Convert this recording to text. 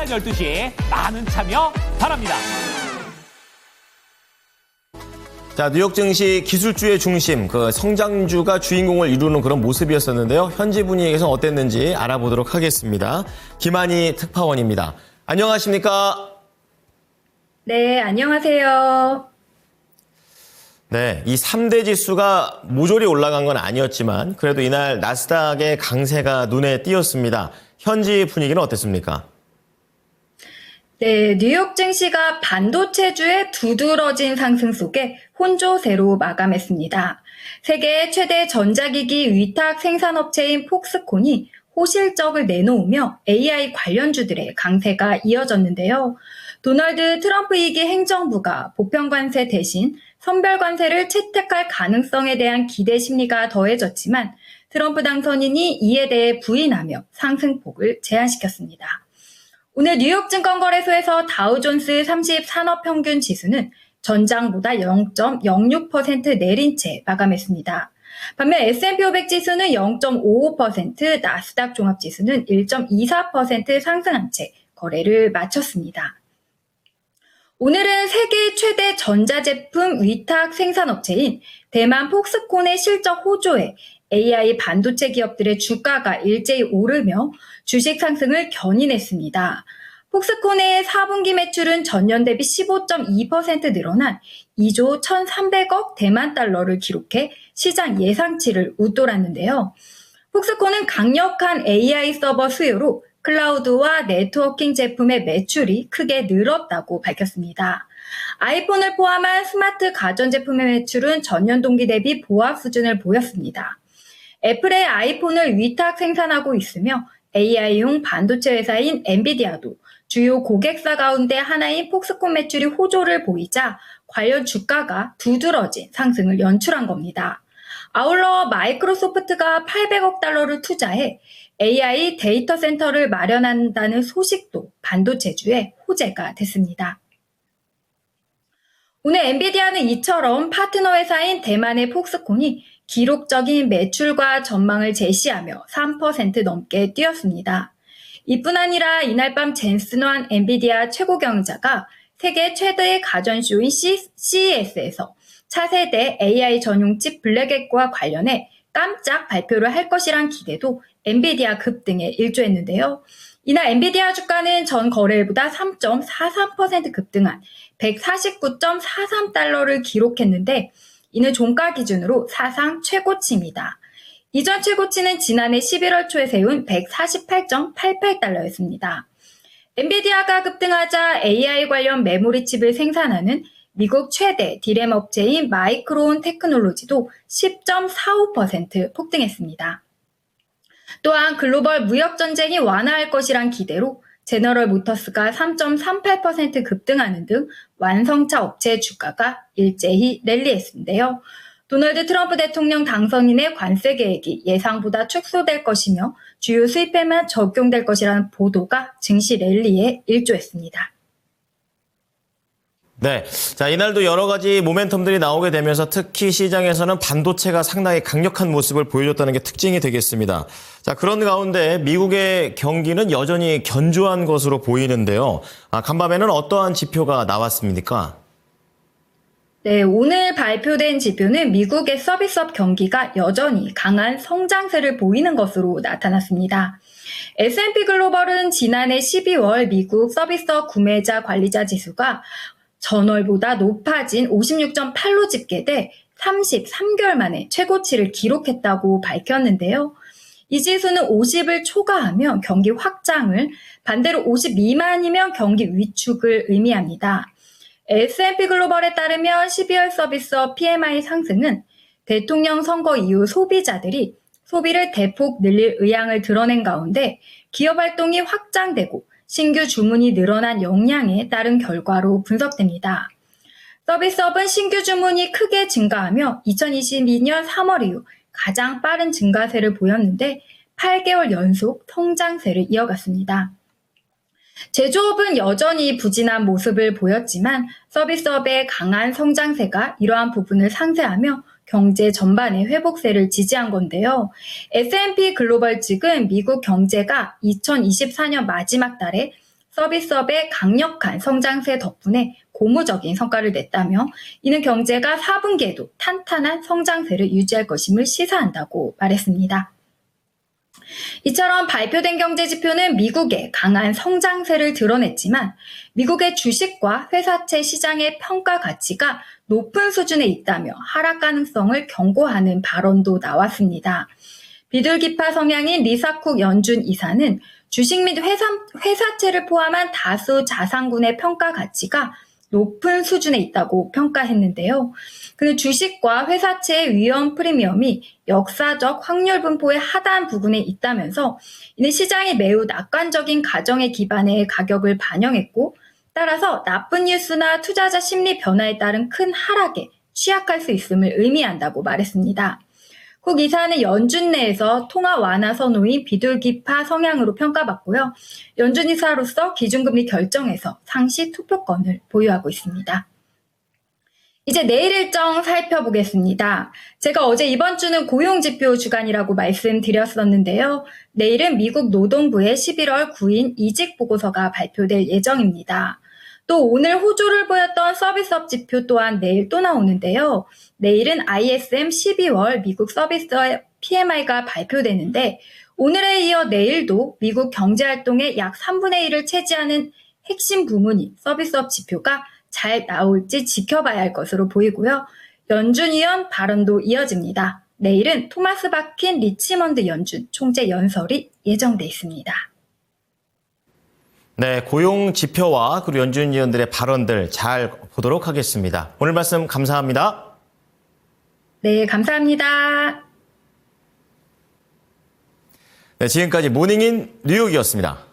12시에 많은 참여 바랍니다. 자, 뉴욕 증시 기술주의 중심, 성장주가 주인공을 이루는 그런 모습이었었는데요. 현지 분위기에서 어땠는지 알아보도록 하겠습니다. 김한희 특파원입니다. 안녕하십니까? 네, 안녕하세요. 네, 이 3대 지수가 모조리 올라간 건 아니었지만 그래도 이날 나스닥의 강세가 눈에 띄었습니다. 현지 분위기는 어땠습니까? 네, 뉴욕 증시가 반도체주의 두드러진 상승 속에 혼조세로 마감했습니다. 세계 최대 전자기기 위탁 생산업체인 폭스콘이 호실적을 내놓으며 AI 관련주들의 강세가 이어졌는데요. 도널드 트럼프 2기 행정부가 보편관세 대신 선별관세를 채택할 가능성에 대한 기대 심리가 더해졌지만 트럼프 당선인이 이에 대해 부인하며 상승폭을 제한시켰습니다. 오늘 뉴욕 증권거래소에서 다우존스 30 산업평균 지수는 전장보다 0.06% 내린 채 마감했습니다. 반면 S&P 500 지수는 0.55%, 나스닥 종합지수는 1.24% 상승한 채 거래를 마쳤습니다. 오늘은 세계 최대 전자제품 위탁 생산업체인 대만 폭스콘의 실적 호조에 AI 반도체 기업들의 주가가 일제히 오르며 주식 상승을 견인했습니다. 폭스콘의 4분기 매출은 전년 대비 15.2% 늘어난 2조 1,300억 대만 달러를 기록해 시장 예상치를 웃돌았는데요. 폭스콘은 강력한 AI 서버 수요로 클라우드와 네트워킹 제품의 매출이 크게 늘었다고 밝혔습니다. 아이폰을 포함한 스마트 가전제품의 매출은 전년 동기 대비 보합 수준을 보였습니다. 애플의 아이폰을 위탁 생산하고 있으며 AI용 반도체 회사인 엔비디아도 주요 고객사 가운데 하나인 폭스콘 매출이 호조를 보이자 관련 주가가 두드러진 상승을 연출한 겁니다. 아울러 마이크로소프트가 800억 달러를 투자해 AI 데이터 센터를 마련한다는 소식도 반도체주의 호재가 됐습니다. 오늘 엔비디아는 이처럼 파트너 회사인 대만의 폭스콘이 기록적인 매출과 전망을 제시하며 3% 넘게 뛰었습니다. 이뿐 아니라 이날 밤 젠슨 환 엔비디아 최고 경영자가 세계 최대의 가전쇼인 CES에서 차세대 AI 전용 칩 블랙액과 관련해 깜짝 발표를 할 것이란 기대도 엔비디아 급등에 일조했는데요. 이날 엔비디아 주가는 전 거래일보다 3.43% 급등한 149.43달러를 기록했는데 이는 종가 기준으로 사상 최고치입니다. 이전 최고치는 지난해 11월 초에 세운 148.88달러였습니다. 엔비디아가 급등하자 AI 관련 메모리 칩을 생산하는 미국 최대 디램 업체인 마이크론 테크놀로지도 10.45% 폭등했습니다. 또한 글로벌 무역 전쟁이 완화할 것이란 기대로 제너럴 모터스가 3.38% 급등하는 등 완성차 업체의 주가가 일제히 랠리했는데요. 도널드 트럼프 대통령 당선인의 관세 계획이 예상보다 축소될 것이며 주요 수입에만 적용될 것이라는 보도가 증시 랠리에 일조했습니다. 네. 자, 이날도 여러 가지 모멘텀들이 나오게 되면서 특히 시장에서는 반도체가 상당히 강력한 모습을 보여줬다는 게 특징이 되겠습니다. 자, 그런 가운데 미국의 경기는 여전히 견조한 것으로 보이는데요. 간밤에는 어떠한 지표가 나왔습니까? 네, 오늘 발표된 지표는 미국의 서비스업 경기가 여전히 강한 성장세를 보이는 것으로 나타났습니다. S&P 글로벌은 지난해 12월 미국 서비스업 구매자 관리자 지수가 전월보다 높아진 56.8로 집계돼 33개월 만에 최고치를 기록했다고 밝혔는데요. 이 지수는 50을 초과하면 경기 확장을, 반대로 50 미만이면 경기 위축을 의미합니다. S&P 글로벌에 따르면 12월 서비스업 PMI 상승은 대통령 선거 이후 소비자들이 소비를 대폭 늘릴 의향을 드러낸 가운데 기업 활동이 확장되고 신규 주문이 늘어난 영향에 따른 결과로 분석됩니다. 서비스업은 신규 주문이 크게 증가하며 2022년 3월 이후 가장 빠른 증가세를 보였는데 8개월 연속 성장세를 이어갔습니다. 제조업은 여전히 부진한 모습을 보였지만 서비스업의 강한 성장세가 이러한 부분을 상쇄하며 경제 전반의 회복세를 지지한 건데요. S&P 글로벌 측은 미국 경제가 2024년 마지막 달에 서비스업의 강력한 성장세 덕분에 고무적인 성과를 냈다며 이는 경제가 4분기에도 탄탄한 성장세를 유지할 것임을 시사한다고 말했습니다. 이처럼 발표된 경제지표는 미국의 강한 성장세를 드러냈지만 미국의 주식과 회사채 시장의 평가 가치가 높은 수준에 있다며 하락 가능성을 경고하는 발언도 나왔습니다. 비둘기파 성향인 리사쿡 연준 이사는 주식 및 회사채를 포함한 다수 자산군의 평가 가치가 높은 수준에 있다고 평가했는데요. 그는 주식과 회사채의 위험 프리미엄이 역사적 확률 분포의 하단 부분에 있다면서 이는 시장이 매우 낙관적인 가정에 기반해 가격을 반영했고 따라서 나쁜 뉴스나 투자자 심리 변화에 따른 큰 하락에 취약할 수 있음을 의미한다고 말했습니다. 국 이사는 연준 내에서 통화 완화 선호인 비둘기파 성향으로 평가받고요. 연준 이사로서 기준금리 결정에서 상시 투표권을 보유하고 있습니다. 이제 내일 일정 살펴보겠습니다. 제가 어제 이번 주는 고용지표 주간이라고 말씀드렸었는데요. 내일은 미국 노동부의 11월 9일 이직보고서가 발표될 예정입니다. 또 오늘 호조를 보였던 서비스업 지표 또한 내일 또 나오는데요. 내일은 ISM 12월 미국 서비스업 PMI가 발표되는데 오늘에 이어 내일도 미국 경제활동의 약 3분의 1을 차지하는 핵심 부문인 서비스업 지표가 잘 나올지 지켜봐야 할 것으로 보이고요. 연준 위원 발언도 이어집니다. 내일은 토마스 바킨 리치먼드 연준 총재 연설이 예정돼 있습니다. 네, 고용 지표와 그리고 연준 위원들의 발언들 잘 보도록 하겠습니다. 오늘 말씀 감사합니다. 네, 감사합니다. 네, 지금까지 모닝인 뉴욕이었습니다.